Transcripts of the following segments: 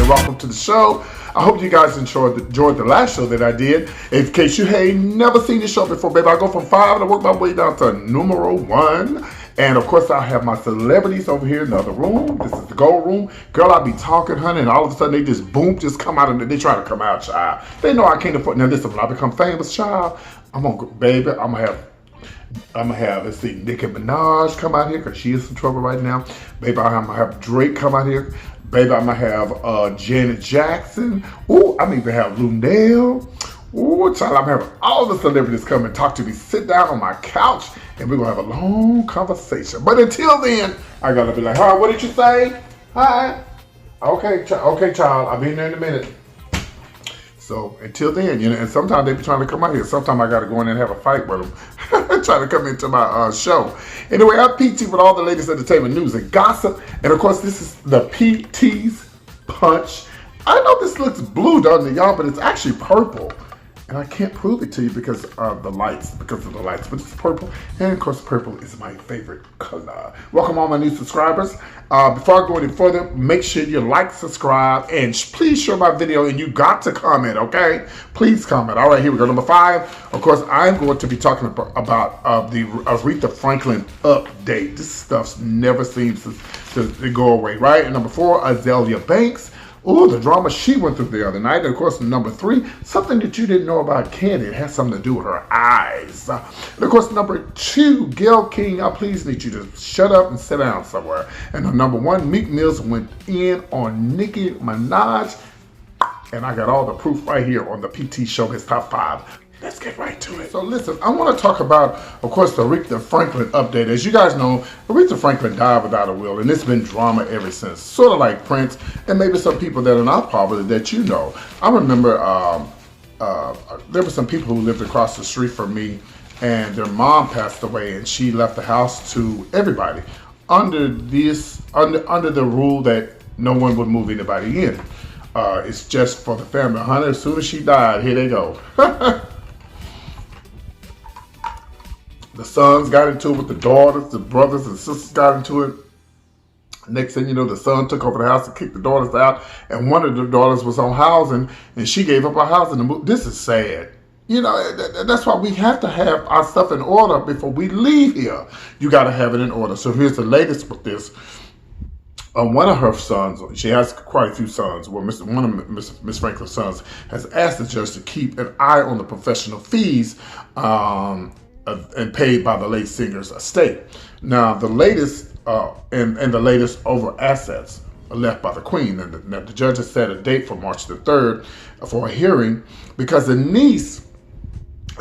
and welcome to the show. I hope you guys enjoyed the last show that I did. In case you ain't never seen the show before, baby, I go from 5 and I work my way down to numero 1. And of course, I have my celebrities over here in the other room. This is the gold room. Girl, I be talking, honey, and all of a sudden they just boom, just come out, and they try to come out, child. They know I can't afford. Now listen, when I become famous, child, I'm gonna have, let's see, Nicki Minaj come out here because she is in trouble right now. Baby, I'm gonna have Drake come out here. Baby, I'm gonna have Janet Jackson. Ooh, I'm even have Lunel. Ooh, child, I'm having all the celebrities come and talk to me. Sit down on my couch and we're gonna have a long conversation. But until then, I gotta be like, hi, what did you say? Hi. Okay, child, I'll be in there in a minute. So until then, and sometimes they be trying to come out here. Sometimes I got to go in and have a fight with them, trying to come into my show. Anyway, I'm PT with all the latest entertainment news and gossip. And of course, this is the PT's Punch. I know this looks blue, doesn't it, y'all? But it's actually purple. And I can't prove it to you because of the lights, but it's purple. And of course, purple is my favorite color. Welcome all my new subscribers. Before I go any further, make sure you like, subscribe, and please share my video. And you got to comment, okay? Please comment. All right, here we go. Number 5. Of course, I'm going to be talking about the Aretha Franklin update. This stuff never seems to go away, right? And number 4, Azalea Banks. Ooh, the drama she went through the other night. And of course, number 3, something that you didn't know about Candy. It has something to do with her eyes. And of course, number 2, Gayle King. I please need you to shut up and sit down somewhere. And number 1, Meek Mills went in on Nicki Minaj. And I got all the proof right here on the PT Show, his top 5. Let's get right to it. So listen, I want to talk about, of course, the Aretha Franklin update. As you guys know, Aretha Franklin died without a will, and it's been drama ever since. Sort of like Prince, and maybe some people that are not popular that you know. I remember there were some people who lived across the street from me, and their mom passed away, and she left the house to everybody under the rule that no one would move anybody in. It's just for the family. Honey, as soon as she died, here they go. The sons got into it with the daughters, the brothers and sisters got into it. Next thing you know, the son took over the house and kicked the daughters out. And one of the daughters was on housing, and she gave up her housing to move. This is sad. That's why we have to have our stuff in order before we leave here. You got to have it in order. So here's the latest with this. One of her sons, she has quite a few sons, one of Miss Franklin's sons has asked the judge to keep an eye on the professional fees and paid by the late singer's estate. Now, the latest and the latest over assets left by the Queen. And the judge has set a date for March the 3rd for a hearing because the niece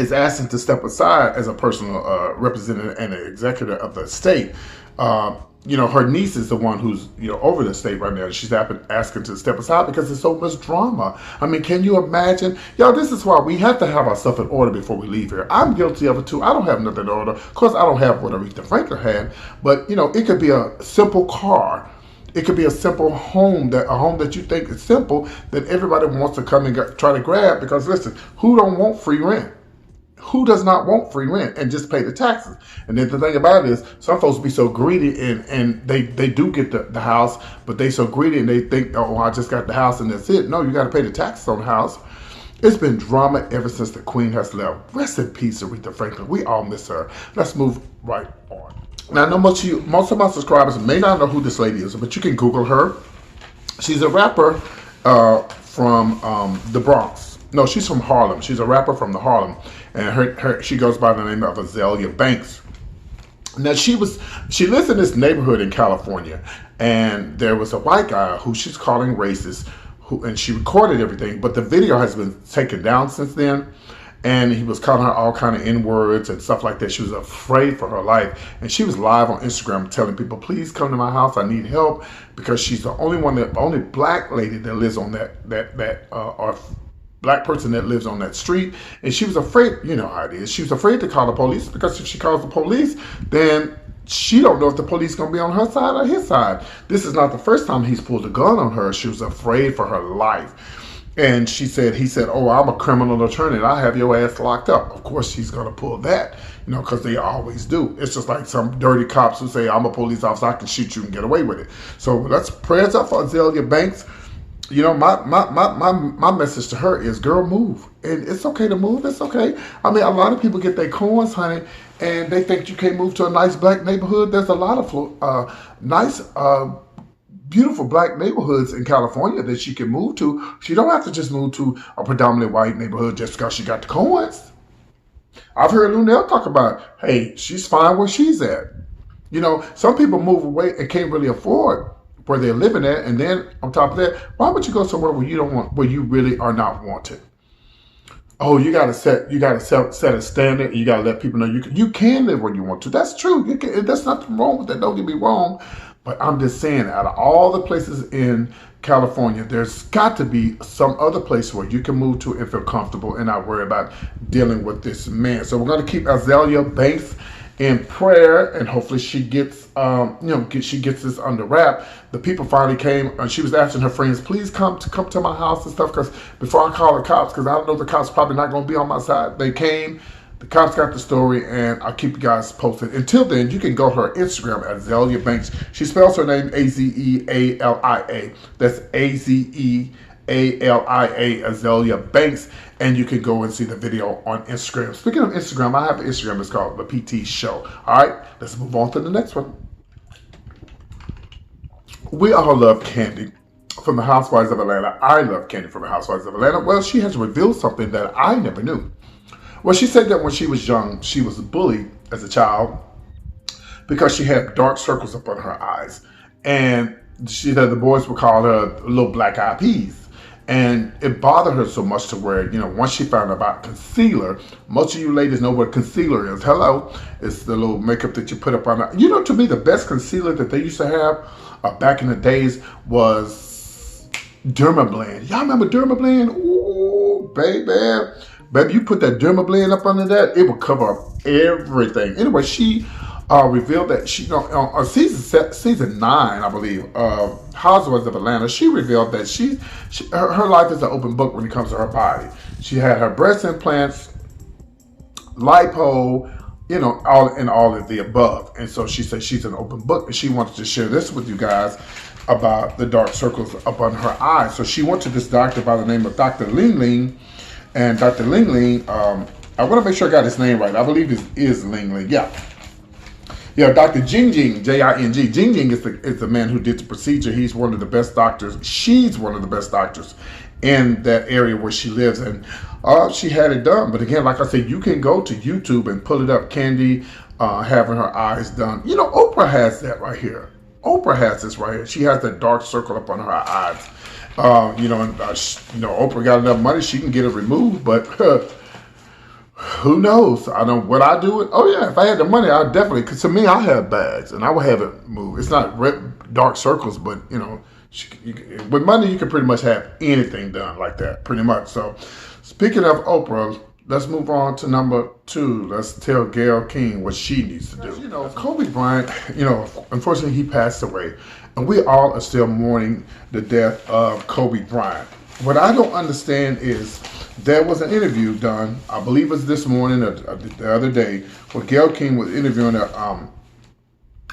is asking to step aside as a personal representative and an executor of the estate. Her niece is the one who's, over the estate right now. She's asking to step aside because there's so much drama. I mean, can you imagine? Y'all, this is why we have to have our stuff in order before we leave here. I'm guilty of it too. I don't have nothing in order. Of course, I don't have what Aretha Franklin had, but, it could be a simple car. It could be a simple home, a home that you think is simple that everybody wants to come and try to grab because, listen, who don't want free rent? Who does not want free rent and just pay the taxes? And then the thing about it is, some folks be so greedy and they do get the house, but they so greedy and they think, oh, I just got the house and that's it. No, you got to pay the taxes on the house. It's been drama ever since the Queen has left. Rest in peace, Aretha Franklin. We all miss her. Let's move right on. Now, I know most of my subscribers may not know who this lady is, but you can Google her. She's a rapper from the Bronx. No, she's from Harlem. She's a rapper from the Harlem, and she goes by the name of Azalea Banks. Now she lives in this neighborhood in California, and there was a white guy who she's calling racist, and she recorded everything, but the video has been taken down since then, and he was calling her all kind of N-words and stuff like that. She was afraid for her life, and she was live on Instagram telling people, please come to my house, I need help, because she's the only black lady that lives on or black person that lives on that street, and she was afraid. You know how it is. She was afraid to call the police because if she calls the police, then she don't know if the police gonna be on her side or his side. This is not the first time he's pulled a gun on her. She was afraid for her life, and he said, "Oh, I'm a criminal attorney. I'll have your ass locked up." Of course, she's gonna pull that, because they always do. It's just like some dirty cops who say, "I'm a police officer. I can shoot you and get away with it." So let's prayers up for Azalea Banks. You know, my message to her is, girl, move. And it's okay to move. It's okay. I mean, a lot of people get their coins, honey, and they think you can't move to a nice black neighborhood. There's a lot of nice, beautiful black neighborhoods in California that she can move to. She don't have to just move to a predominantly white neighborhood just because she got the coins. I've heard Lunel talk about, hey, she's fine where she's at. You know, some people move away and can't really afford where they're living at, and then on top of that, why would you go somewhere where you don't want, where you really are not wanted? Oh, you gotta set a standard. You gotta let people know you can live where you want to. That's true. You can, there's nothing wrong with that. Don't get me wrong, but I'm just saying, out of all the places in California, there's got to be some other place where you can move to and feel comfortable and not worry about dealing with this man. So we're gonna keep Azalea Banks in prayer, and hopefully she gets, she gets this under wrap. The people finally came, and she was asking her friends, please come to my house and stuff, because before I call the cops, because I don't know the cops probably not going to be on my side. They came, the cops got the story, and I'll keep you guys posted. Until then, you can go to her Instagram at Azalea Banks. She spells her name Azealia. That's Azealia, Azalea Banks. And you can go and see the video on Instagram. Speaking of Instagram, I have an Instagram. It's called The PT Show. All right, let's move on to the next one. We all love Candy from the Housewives of Atlanta. I love Candy from the Housewives of Atlanta. Well, she has revealed something that I never knew. Well, she said that when she was young, she was bullied as a child because she had dark circles up on her eyes. And she said the boys would call her little black eyed peas. And it bothered her so much to where, once she found out about concealer, most of you ladies know what concealer is. Hello. It's the little makeup that you put up on. To me, the best concealer that they used to have back in the days was Dermablend. Y'all remember Dermablend? Ooh, baby. Baby, you put that Dermablend up under that, it will cover up everything. Anyway, she revealed that she, on season 9, I believe, of Housewives of Atlanta, she revealed that her life is an open book when it comes to her body. She had her breast implants, lipo, all of the above. And so she said she's an open book, and she wanted to share this with you guys about the dark circles up on her eyes. So she went to this doctor by the name of Dr. Ling Ling, and Dr. Ling Ling, I want to make sure I got his name right. I believe it is Ling Ling. Yeah, Dr. Jing Jing, J-I-N-G. Jing Jing is the man who did the procedure. He's one of the best doctors. She's one of the best doctors in that area where she lives. And she had it done. But again, like I said, you can go to YouTube and pull it up. Candy having her eyes done. Oprah has that right here. Oprah has this right here. She has that dark circle up on her eyes. Oprah got enough money. She can get it removed. But who knows? I know what I do. Oh yeah, if I had the money, I'd definitely. Because to me, I have bags, and I would have it moved. It's not dark circles, but with money, you can pretty much have anything done like that, pretty much. So, speaking of Oprah, let's move on to number 2. Let's tell Gayle King what she needs to do. Kobe Bryant. Unfortunately, he passed away, and we all are still mourning the death of Kobe Bryant. What I don't understand is, there was an interview done, I believe it was this morning or the other day, where Gayle King was interviewing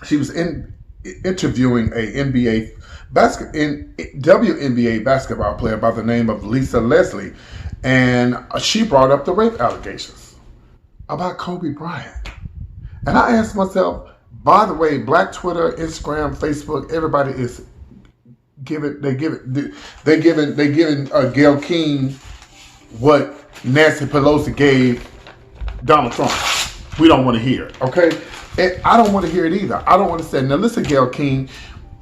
she was interviewing a WNBA basketball player by the name of Lisa Leslie, and she brought up the rape allegations about Kobe Bryant. And I asked myself, by the way, Black Twitter, Instagram, Facebook, everybody is giving Gayle King what Nancy Pelosi gave Donald Trump. We don't want to hear it, okay? And I don't want to hear it either. I don't want to say, now listen, Gayle King,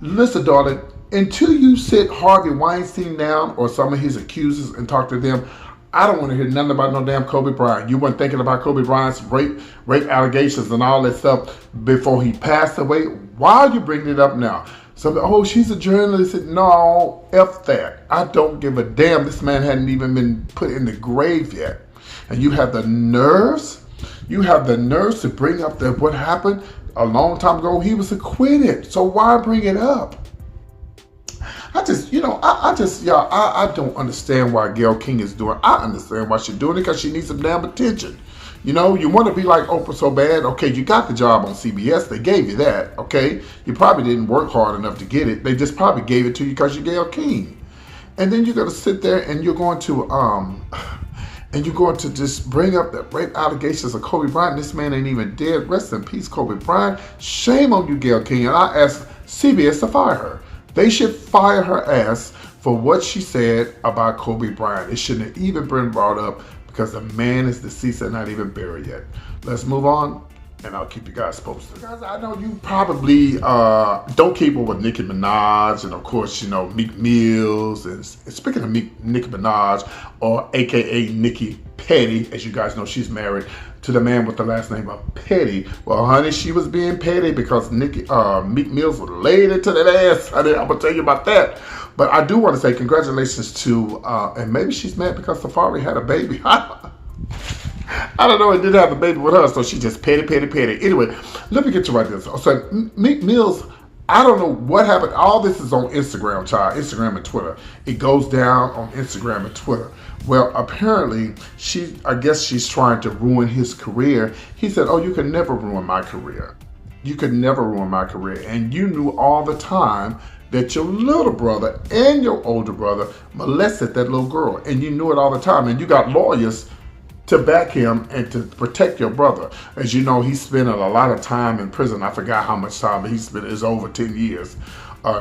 listen, darling, until you sit Harvey Weinstein down or some of his accusers and talk to them, I don't want to hear nothing about no damn Kobe Bryant. You weren't thinking about Kobe Bryant's rape allegations and all that stuff before he passed away. Why are you bringing it up now? So, she's a journalist. No, F that. I don't give a damn. This man hadn't even been put in the grave yet. And you have the nerves to bring up that what happened a long time ago. He was acquitted. So why bring it up? I don't understand why Gayle King is doing. I understand why she's doing it, because she needs some damn attention. You want to be like Oprah so bad. Okay, you got the job on CBS. They gave you that. Okay, you probably didn't work hard enough to get it. They just probably gave it to you because you're Gayle King. And then you're going to sit there and you're going to just bring up the rape allegations of Kobe Bryant. This man ain't even dead. Rest in peace, Kobe Bryant. Shame on you, Gayle King. And I asked CBS to fire her. They should fire her ass for what she said about Kobe Bryant. It shouldn't have even been brought up because the man is deceased and not even buried yet. Let's move on, and I'll keep you guys posted. Guys, I know you probably don't keep up with Nicki Minaj, and of course, you know, Meek Mills. And speaking of Nicki Minaj, or AKA Nicki Petty, as you guys know, she's married to the man with the last name of Petty. Well, honey, she was being petty because Meek Mills was laid into that ass. I'm gonna tell you about that. But I do want to say congratulations to, and maybe she's mad because Safari had a baby. I don't know, it didn't have a baby with her, so she just petty. Anyway, let me get you right this. So Meek Mills, I don't know what happened. All this is on Instagram, child. Instagram and Twitter. It goes down on Instagram and Twitter. Well, apparently, I guess she's trying to ruin his career. He said, oh, you can never ruin my career. You could never ruin my career. And you knew all the time that your little brother and your older brother molested that little girl. And you knew it all the time. And you got lawyers to back him and to protect your brother. As you know, he's spending a lot of time in prison. I forgot how much time, but he's spent is over 10 years.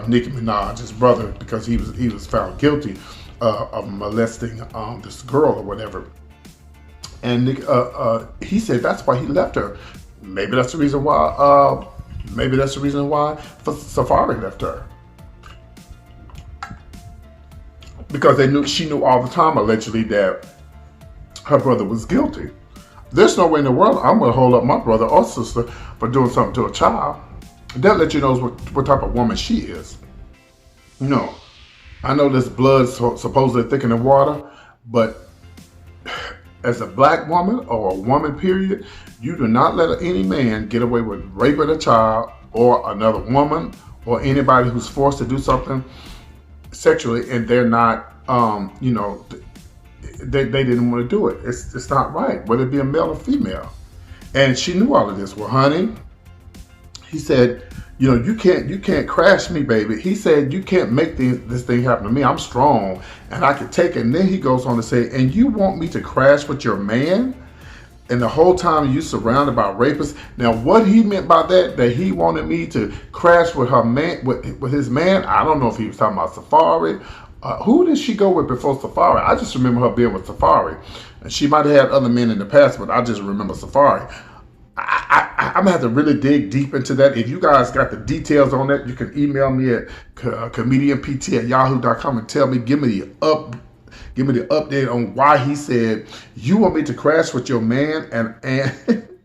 Nicki Minaj, his brother, because he was found guilty of molesting this girl or whatever. And he said that's why he left her. Maybe that's the reason why. Safari left her. Because she knew all the time, allegedly, that her brother was guilty. There's no way in the world I'm going to hold up my brother or sister for doing something to a child. That lets you know what type of woman she is. You know, I know this blood's supposedly thicker than water, but as a black woman or a woman, period, you do not let any man get away with raping a child or another woman or anybody who's forced to do something sexually and they're not, they didn't want to do it. It's not right, whether it be a male or female. And she knew all of this. Well, honey, he said, you know, you can't crash me, baby. He said, you can't make this thing happen to me. I'm strong and I can take it. And then he goes on to say, and you want me to crash with your man? And the whole time you surrounded by rapists. Now, what he meant by that he wanted me to crash with her man, with his man, I don't know if he was talking about Safari. Who did she go with before Safari? I just remember her being with Safari. And she might have had other men in the past, but I just remember Safari. I'm gonna have to really dig deep into that. If you guys got the details on that, you can email me at comedianpt@yahoo.com and tell me, give me the update on why he said you want me to crash with your man and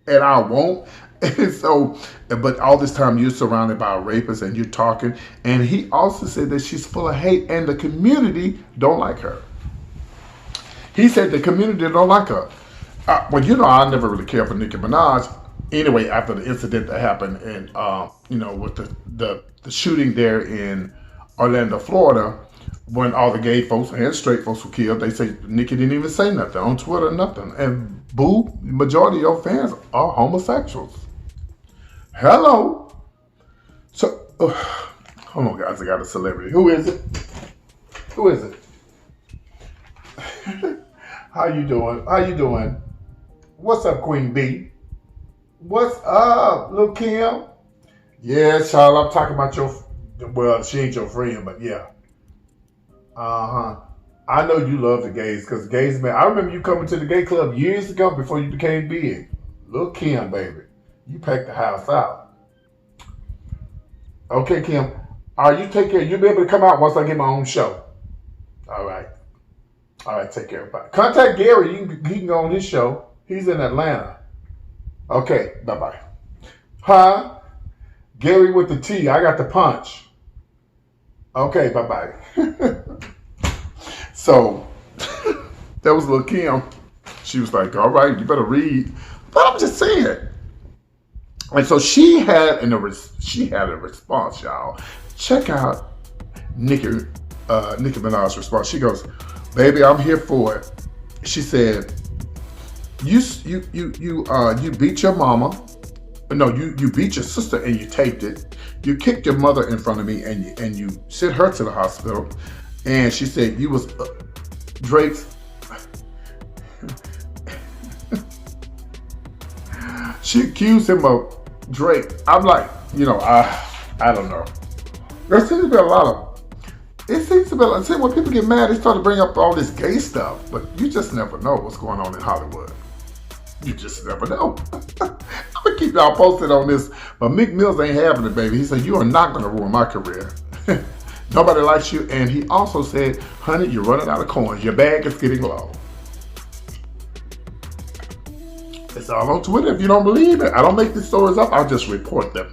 I won't. And so, but all this time you're surrounded by rapists and you're talking. And he also said that she's full of hate and the community don't like her. He said the community don't like her. Well, you know, I never really cared for Nicki Minaj. Anyway, after the incident that happened and, with the shooting there in Orlando, Florida, when all the gay folks and straight folks were killed, they say Nicki didn't even say nothing on Twitter, nothing. And boo, the majority of your fans are homosexuals. Hello. So, hold on, guys, I got a celebrity. Who is it? How you doing? What's up, Queen B? What's up, Lil' Kim? Yeah, child, I'm talking about well, she ain't your friend, but yeah. I know you love the gays, because gays, man, I remember you coming to the gay club years ago before you became big. Lil' Kim, baby. You packed the house out. Okay, Kim. You take care. You'll be able to come out once I get my own show. All right, take care, everybody. Contact Gary. He can go on his show. He's in Atlanta. Okay, bye-bye. Huh? Gary with the T. I got the punch. Okay, bye-bye. So, that was Lil' Kim. She was like, all right, you better read. But I'm just saying. And so she had a response, y'all. Check out Nicki Minaj's response. She goes, baby, I'm here for it. She said, you beat your mama. No, you beat your sister and you taped it. You kicked your mother in front of me and you sent her to the hospital. And she said, you was Drake's. She accused him of Drake. I'm like, I don't know. There seems to be a lot of, it seems to be, see, when people get mad, they start to bring up all this gay stuff, but you just never know what's going on in Hollywood. You just never know. I'm gonna keep y'all posted on this, but Meek Mills ain't having it, baby. He said, you are not gonna ruin my career. Nobody likes you. And he also said, honey, you're running out of coins. Your bag is getting low. It's all on Twitter if you don't believe it. I don't make these stories up. I'll just report them.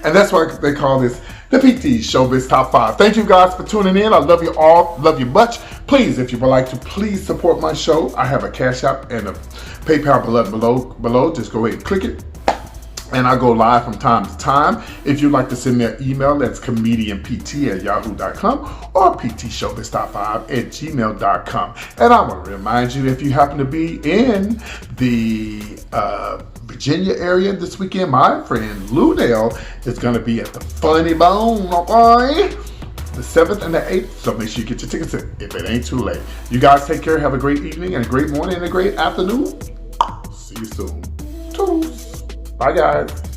And that's why they call this the PT Showbiz Top 5. Thank you guys for tuning in. I love you all. Love you much. Please, if you would like to, please support my show. I have a Cash App and a PayPal below. Just go ahead and click it. And I go live from time to time. If you'd like to send me an email, that's comedianpt@yahoo.com or ptshowbiztop5@gmail.com. And I want to remind you, if you happen to be in the Virginia area this weekend, my friend Lunell is going to be at the Funny Bone, okay? The 7th and the 8th. So make sure you get your tickets in if it ain't too late. You guys take care. Have a great evening and a great morning and a great afternoon. See you soon. Toodles. Bye, guys.